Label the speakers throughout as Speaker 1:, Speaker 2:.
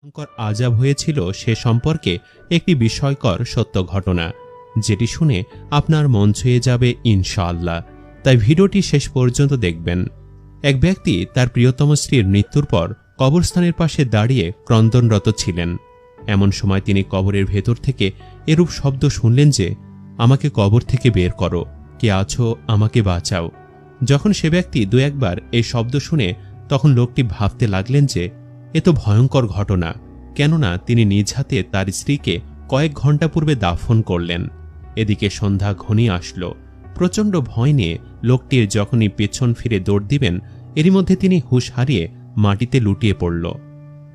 Speaker 1: ভয়ঙ্কর আযাব হয়েছিল সে সম্পর্কে একটি বিস্ময়কর সত্য ঘটনা, যেটি শুনে আপনার মন ছুঁয়ে যাবে ইনশাআল্লাহ। তাই ভিডিওটি শেষ পর্যন্ত দেখবেন। এক ব্যক্তি তার প্রিয়তম স্ত্রীর মৃত্যুর পর কবরস্থানের পাশে দাঁড়িয়ে ক্রন্দনরত ছিলেন। এমন সময় তিনি কবরের ভেতর থেকে এরূপ শব্দ শুনলেন যে, আমাকে কবর থেকে বের করো, কে আছো, আমাকে বাঁচাও। যখন সে ব্যক্তি দু একবার এই শব্দ শুনে তখন লোকটি ভাবতে লাগলেন যে এ তো ভয়ঙ্কর ঘটনা, কেননা তিনি নিজ হাতে তার স্ত্রীকে কয়েক ঘন্টা পূর্বে দাফন করলেন। এদিকে সন্ধ্যা ঘনিয়ে আসল। প্রচণ্ড ভয় নিয়ে লোকটির যখনই পেছন ফিরে দৌড় দিবেন, এরই মধ্যে তিনি হুঁশ হারিয়ে মাটিতে লুটিয়ে পড়ল।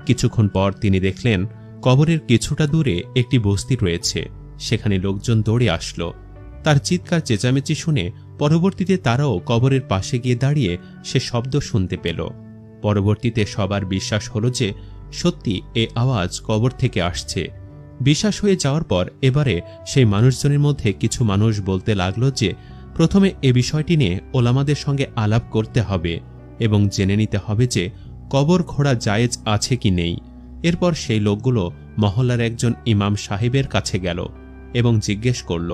Speaker 1: কিছুক্ষণ পর তিনি দেখলেন কবরের কিছুটা দূরে একটি বস্তি রয়েছে। সেখানে লোকজন দৌড়ে আসলো। তার চিৎকার চেঁচামেচি শুনে পরবর্তীতে তারাও কবরের পাশে গিয়ে দাঁড়িয়ে সে শব্দ শুনতে পেল। পরবর্তীতে সবার বিশ্বাস হলো যে সত্যি এ আওয়াজ কবর থেকে আসছে। বিশ্বাস হয়ে যাওয়ার পর এবারে সেই মানুষজনের মধ্যে কিছু মানুষ বলতে লাগলো যে প্রথমে এ বিষয়টি নিয়ে ওলামাদের সঙ্গে আলাপ করতে হবে এবং জেনে নিতে হবে যে কবর খোঁড়া জায়েজ আছে কি নেই। এরপর সেই লোকগুলো মহল্লার একজন ইমাম সাহেবের কাছে গেল এবং জিজ্ঞেস করল,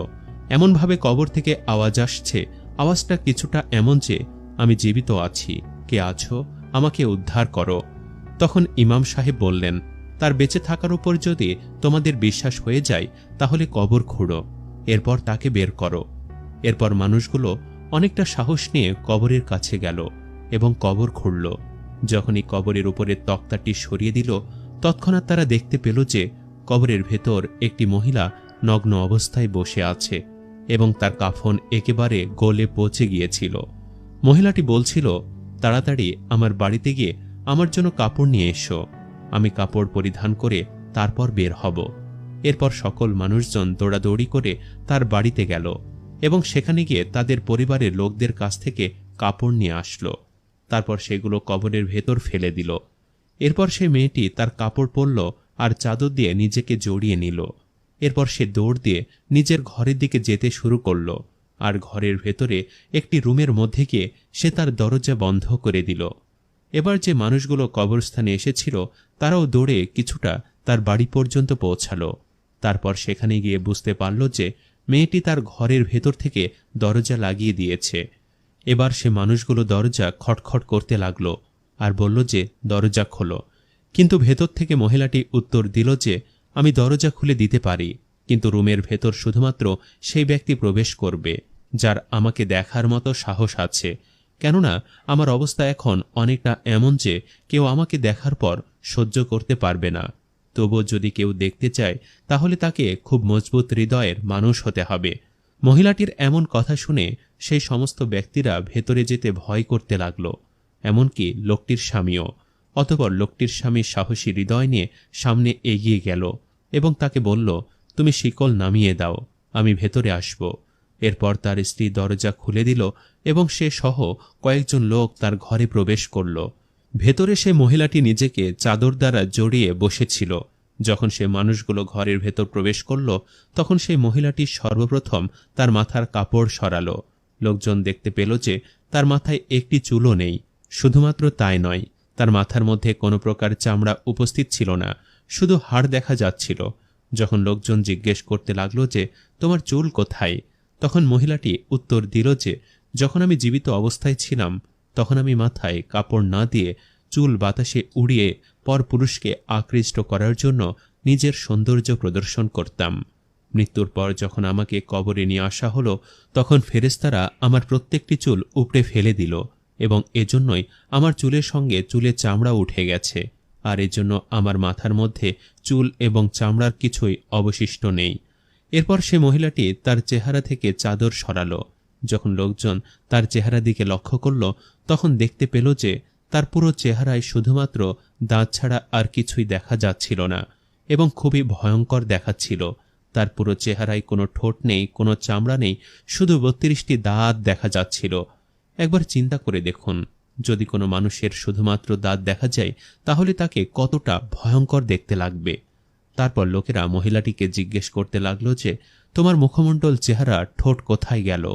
Speaker 1: এমনভাবে কবর থেকে আওয়াজ আসছে, আওয়াজটা কিছুটা এমন যে আমি জীবিত আছি, কে আছো, আমাকে উদ্ধার করো। তখন ইমাম সাহেব বললেন, তার বেঁচে থাকার উপর যদি তোমাদের বিশ্বাস হয়ে যায় তাহলে কবর খুঁড়ো, এরপর তাকে বের করো। এরপর মানুষগুলো অনেকটা সাহস নিয়ে কবরের কাছে গেল এবং কবর খুঁড়ল। যখনই কবরের উপরের তক্তাটি সরিয়ে দিল, তৎক্ষণাৎ তারা দেখতে পেল যে কবরের ভেতর একটি মহিলা নগ্ন অবস্থায় বসে আছে এবং তার কাফন একেবারে গলে পচে গিয়েছিল। মহিলাটি বলছিল, তাড়াতাড়ি আমার বাড়িতে গিয়ে আমার জন্য কাপড় নিয়ে এসো, আমি কাপড় পরিধান করে তারপর বের হব। এরপর সকল মানুষজন দৌড়াদৌড়ি করে তার বাড়িতে গেল এবং সেখানে গিয়ে তাদের পরিবারের লোকদের কাছ থেকে কাপড় নিয়ে আসলো। তারপর সেগুলো কবরের ভেতর ফেলে দিল। এরপর সে মেয়েটি তার কাপড় পরল আর চাদর দিয়ে নিজেকে জড়িয়ে নিল। এরপর সে দৌড় দিয়ে নিজের ঘরের দিকে যেতে শুরু করল আর ঘরের ভেতরে একটি রুমের মধ্যে গিয়ে সে তার দরজা বন্ধ করে দিল। এবার যে মানুষগুলো কবরস্থানে এসেছিল তারাও দৌড়ে কিছুটা তার বাড়ি পর্যন্ত পৌঁছালো। তারপর সেখানে গিয়ে বুঝতে পারল যে মেয়েটি তার ঘরের ভেতর থেকে দরজা লাগিয়ে দিয়েছে। এবার সে মানুষগুলো দরজা খটখট করতে লাগল আর বলল যে দরজা খোলো। কিন্তু ভেতর থেকে মহিলাটি উত্তর দিল যে আমি দরজা খুলে দিতে পারি, কিন্তু রুমের ভেতর শুধুমাত্র সেই ব্যক্তি প্রবেশ করবে যার আমাকে দেখার মতো সাহস আছে, কেননা আমার অবস্থা এখন অনেকটা এমন যে কেউ আমাকে দেখার পর সহ্য করতে পারবে না। তবুও যদি কেউ দেখতে চায় তাহলে তাকে খুব মজবুত হৃদয়ের মানুষ হতে হবে। মহিলাটির এমন কথা শুনে সেই সমস্ত ব্যক্তিরা ভেতরে যেতে ভয় করতে লাগল, এমনকি লোকটির স্বামীও। অতঃপর লোকটির স্বামী সাহসী হৃদয় নিয়ে সামনে এগিয়ে গেল এবং তাকে বলল, তুমি শিকল নামিয়ে দাও, আমি ভেতরে আসব। এরপর তার স্ত্রী দরজা খুলে দিল এবং সে সহ কয়েকজন লোক তার ঘরে প্রবেশ করল। ভেতরে সে মহিলাটি নিজেকে চাদর দ্বারা জড়িয়ে বসেছিল। যখন সে মানুষগুলো ঘরের ভেতর প্রবেশ করল তখন সেই মহিলাটি সর্বপ্রথম তার মাথার কাপড় সরালো। লোকজন দেখতে পেল যে তার মাথায় একটি চুলও নেই। শুধুমাত্র তাই নয়, তার মাথার মধ্যে কোনো প্রকার চামড়া উপস্থিত ছিল না, শুধু হাড় দেখা যাচ্ছিল। যখন লোকজন জিজ্ঞেস করতে লাগলো যে তোমার চুল কোথায়, তখন মহিলাটি উত্তর দিল যে যখন আমি জীবিত অবস্থায় ছিলাম তখন আমি মাথায় কাপড় না দিয়ে চুল বাতাসে উড়িয়ে পরপুরুষকে আকৃষ্ট করার জন্য নিজের সৌন্দর্য প্রদর্শন করতাম। মৃত্যুর পর যখন আমাকে কবরে নিয়ে আসা হলো তখন ফেরেশতারা আমার প্রত্যেকটি চুল উপড়ে ফেলে দিল এবং এজন্যই আমার চুলের সঙ্গে চুলের চামড়া উঠে গেছে, আর এজন্য আমার মাথার মধ্যে চুল এবং চামড়ার কিছুই অবশিষ্ট নেই। এরপর সে মহিলাটি তার চেহারা থেকে চাদর সরালো। যখন লোকজন তার চেহারা দিকে লক্ষ্য করল তখন দেখতে পেল যে তার পুরো চেহারায় শুধুমাত্র দাঁত ছাড়া আর কিছুই দেখা যাচ্ছিল না এবং খুবই ভয়ঙ্কর দেখাচ্ছিল। তার পুরো চেহারায় কোনো ঠোঁট নেই, কোনো চামড়া নেই, শুধু 32টি দাঁত দেখা যাচ্ছিল। একবার চিন্তা করে দেখুন, যদি কোনো মানুষের শুধুমাত্র দাঁত দেখা যায় তাহলে তাকে কতটা ভয়ঙ্কর দেখতে লাগবে। তারপর লোকেরা মহিলাটিকে জিজ্ঞেস করতে লাগলো যে তোমার মুখমণ্ডল, চেহারা, ঠোঁট কোথায় গেল?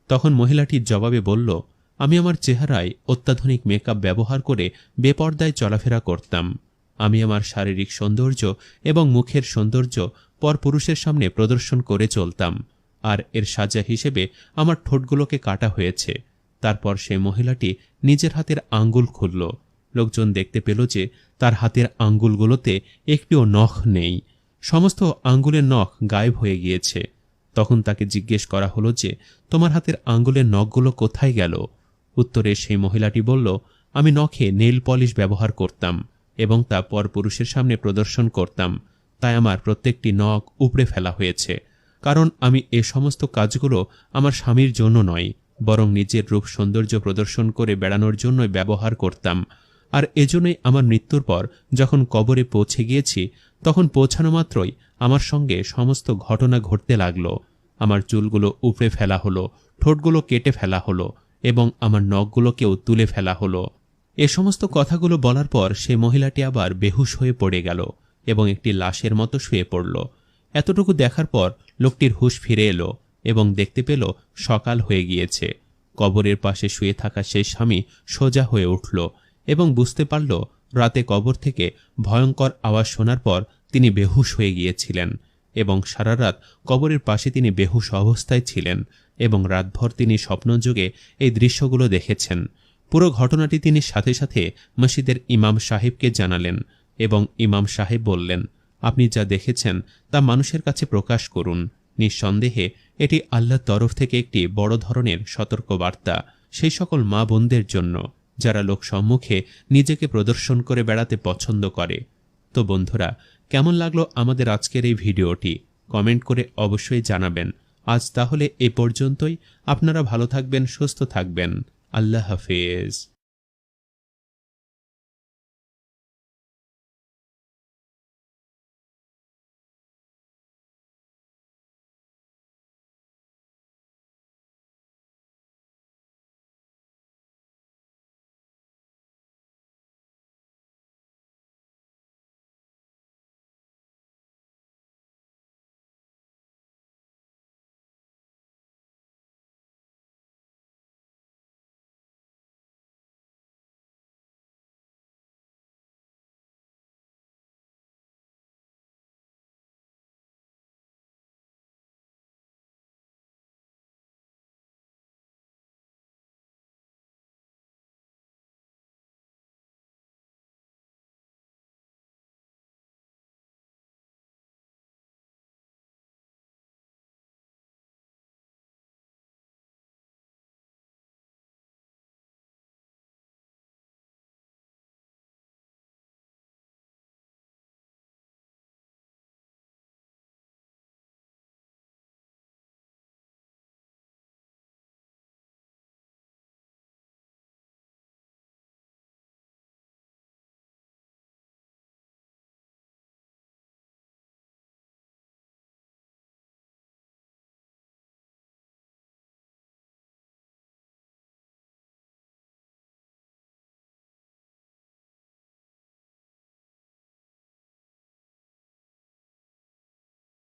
Speaker 1: তখন মহিলাটির জবাবে বলল, আমি আমার চেহারায় অত্যাধুনিক মেকআপ ব্যবহার করে বেপর্দায় চলাফেরা করতাম। আমি আমার শারীরিক সৌন্দর্য এবং মুখের সৌন্দর্য পরপুরুষের সামনে প্রদর্শন করে চলতাম, আর এর সাজা হিসেবে আমার ঠোঁটগুলোকে কাটা হয়েছে। তারপর সেই মহিলাটি নিজের হাতের আঙ্গুল খুলল। লোকজন দেখতে পেল যে তার হাতের আঙ্গুলগুলোতে একটিও নখ নেই, সমস্ত আঙ্গুলের নখ গায়েব হয়ে গিয়েছে। তখন তাকে জিজ্ঞেস করা হলো যে, তোমার হাতের আঙ্গুলের নখগুলো কোথায় গেল? উত্তরে সেই মহিলাটি বলল, আমি নখে নেইল পলিশ ব্যবহার করতাম এবং তা পরপুরুষের সামনে প্রদর্শন করতাম, তাই আমার প্রত্যেকটি নখ উপড়ে ফেলা হয়েছে। কারণ আমি এ সমস্ত কাজগুলো আমার স্বামীর জন্য নয়, বরং নিজের রূপ সৌন্দর্য প্রদর্শন করে বেড়ানোর জন্যই ব্যবহার করতাম। আর এজন্যই আমার মৃত্যুর পর যখন কবরে পৌঁছে গিয়েছি, তখন পৌঁছানো মাত্রই আমার সঙ্গে সমস্ত ঘটনা ঘটতে লাগলো। আমার চুলগুলো উপড়ে ফেলা হলো, ঠোঁটগুলো কেটে ফেলা হলো এবং আমার নখগুলোকেও তুলে ফেলা হলো। এ সমস্ত কথাগুলো বলার পর সেই মহিলাটি আবার বেহুশ হয়ে পড়ে গেল এবং একটি লাশের মতো শুয়ে পড়ল। এতটুকু দেখার পর লোকটির হুঁশ ফিরে এলো এবং দেখতে পেল সকাল হয়ে গিয়েছে। কবরের পাশে শুয়ে থাকা সেই স্বামী সোজা হয়ে উঠল এবং বুঝতে পারল রাতে কবর থেকে ভয়ঙ্কর আওয়াজ শোনার পর তিনি বেহুশ হয়ে গিয়েছিলেন এবং সারা রাত কবরের পাশে তিনি বেহুশ অবস্থায় ছিলেন এবং রাতভর তিনি স্বপ্নযোগে এই দৃশ্যগুলো দেখেছেন। পুরো ঘটনাটি তিনি সাথে সাথে মসজিদের ইমাম সাহেবকে জানালেন এবং ইমাম সাহেব বললেন, আপনি যা দেখেছেন তা মানুষের কাছে প্রকাশ করুন। নিঃসন্দেহে এটি আল্লাহর তরফ থেকে একটি বড় ধরনের সতর্কবার্তা সেই সকল মা বোনদের জন্য যারা লোক সম্মুখে নিজেকে প্রদর্শন করে বেড়াতে পছন্দ করে। তো বন্ধুরা, কেমন লাগলো আমাদের আজকের এই ভিডিওটি? কমেন্ট করে অবশ্যই জানাবেন। আজ তাহলে এ পর্যন্তই। আপনারা ভালো থাকবেন, সুস্থ থাকবেন। আল্লাহ হাফেজ।